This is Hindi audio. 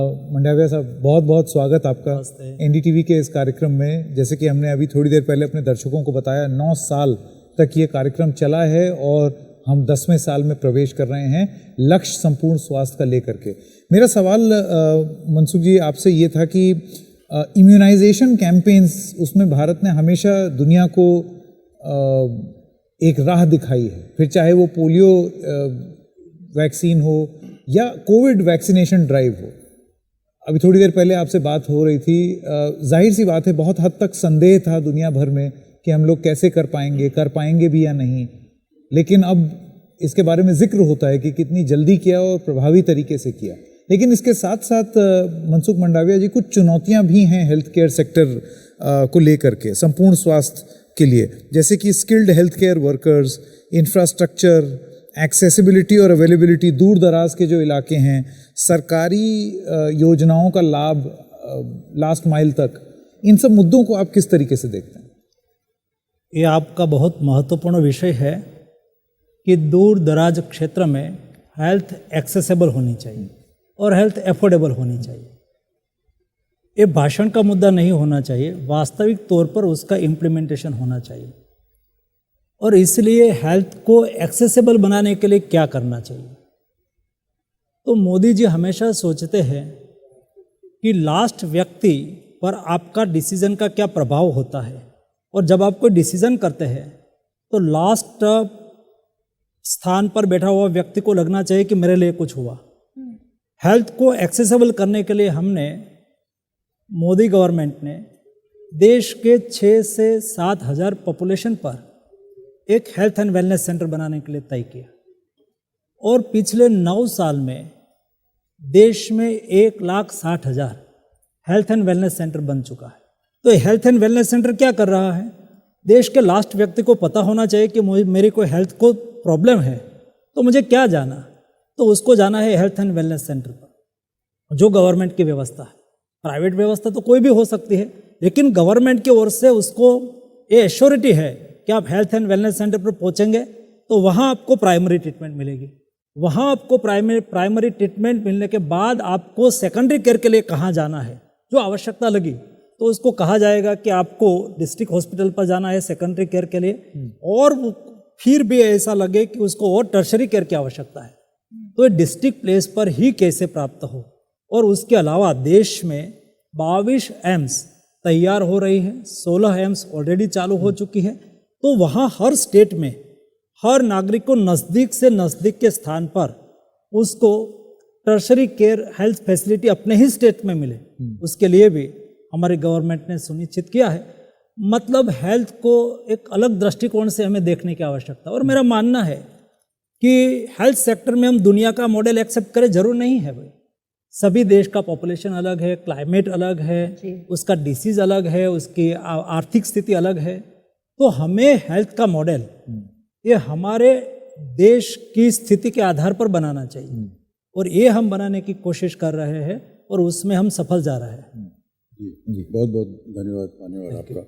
मंडाविया साहब, बहुत बहुत स्वागत आपका एनडीटीवी के इस कार्यक्रम में। जैसे कि हमने अभी थोड़ी देर पहले अपने दर्शकों को बताया, 9 साल तक ये कार्यक्रम चला है और हम 10वें साल में प्रवेश कर रहे हैं लक्ष्य संपूर्ण स्वास्थ्य का लेकर के। मेरा सवाल मनसुख जी आपसे ये था कि इम्यूनाइजेशन कैंपेन्स, उसमें भारत ने हमेशा दुनिया को एक राह दिखाई है, फिर चाहे वो पोलियो वैक्सीन हो या कोविड वैक्सीनेशन ड्राइव हो। अभी थोड़ी देर पहले आपसे बात हो रही थी, जाहिर सी बात है बहुत हद तक संदेह था दुनिया भर में कि हम लोग कैसे कर पाएंगे भी या नहीं, लेकिन अब इसके बारे में जिक्र होता है कि कितनी जल्दी किया और प्रभावी तरीके से किया। लेकिन इसके साथ साथ मनसुख मंडाविया जी, कुछ चुनौतियां भी हैं हेल्थ केयर सेक्टर को लेकर के संपूर्ण स्वास्थ्य के लिए, जैसे कि skilled health care workers, infrastructure, accessibility और अवेलेबिलिटी, दूर दराज के जो इलाके हैं, सरकारी योजनाओं का लाभ लास्ट माइल तक, इन सब मुद्दों को आप किस तरीके से देखते हैं? ये आपका बहुत महत्वपूर्ण विषय है कि दूर दराज क्षेत्र में हेल्थ एक्सेसिबल होनी चाहिए और हेल्थ एफोर्डेबल होनी चाहिए। ये भाषण का मुद्दा नहीं होना चाहिए, वास्तविक तौर पर उसका इम्प्लीमेंटेशन होना चाहिए। और इसलिए हेल्थ को एक्सेसिबल बनाने के लिए क्या करना चाहिए? तो मोदी जी हमेशा सोचते हैं कि लास्ट व्यक्ति पर आपका डिसीजन का क्या प्रभाव होता है, और जब आप कोई डिसीजन करते हैं तो लास्ट स्थान पर बैठा हुआ व्यक्ति को लगना चाहिए कि मेरे लिए कुछ हुआ। हेल्थ को एक्सेसिबल करने के लिए हमने, मोदी गवर्नमेंट ने देश के 6 से 7 हज़ार पॉपुलेशन पर एक हेल्थ एंड वेलनेस सेंटर बनाने के लिए तय किया, और पिछले 9 साल में देश में 1,60,000 हेल्थ एंड वेलनेस सेंटर बन चुका है। तो हेल्थ एंड वेलनेस सेंटर क्या कर रहा है? देश के लास्ट व्यक्ति को पता होना चाहिए कि मेरी कोई हेल्थ को प्रॉब्लम है तो मुझे क्या जाना, तो उसको जाना है हेल्थ एंड वेलनेस सेंटर पर, जो गवर्नमेंट की व्यवस्था है। प्राइवेट व्यवस्था तो कोई भी हो सकती है, लेकिन गवर्नमेंट की ओर से उसको ये एश्योरिटी है कि आप हेल्थ एंड वेलनेस सेंटर पर पहुंचेंगे तो वहाँ आपको प्राइमरी ट्रीटमेंट मिलेगी। वहाँ आपको प्राइमरी ट्रीटमेंट मिलने के बाद आपको सेकेंडरी केयर के लिए कहाँ जाना है, जो आवश्यकता लगी तो उसको कहा जाएगा कि आपको डिस्ट्रिक्ट हॉस्पिटल पर जाना है सेकेंडरी केयर के लिए, और फिर भी ऐसा लगे कि उसको और टर्शरी केयर की आवश्यकता है तो डिस्ट्रिक्ट प्लेस पर ही कैसे प्राप्त हो। और उसके अलावा देश में 22 एम्स तैयार हो रही है, 16 एम्स ऑलरेडी चालू हो चुकी है। तो वहाँ हर स्टेट में हर नागरिक को नज़दीक से नज़दीक के स्थान पर उसको टर्शरी केयर हेल्थ फैसिलिटी अपने ही स्टेट में मिले, उसके लिए भी हमारी गवर्नमेंट ने सुनिश्चित किया है। मतलब हेल्थ को एक अलग दृष्टिकोण से हमें देखने की आवश्यकता है। और मेरा मानना है कि हेल्थ सेक्टर में हम दुनिया का मॉडल एक्सेप्ट करें, जरूर नहीं है भाई। सभी देश का पॉपुलेशन अलग है, क्लाइमेट अलग है, उसका डिसीज़ अलग है, उसकी आर्थिक स्थिति अलग है। तो हमें हेल्थ का मॉडल ये हमारे देश की स्थिति के आधार पर बनाना चाहिए, और ये हम बनाने की कोशिश कर रहे हैं और उसमें हम सफल जा रहे हैं। जी, बहुत बहुत धन्यवाद आपका।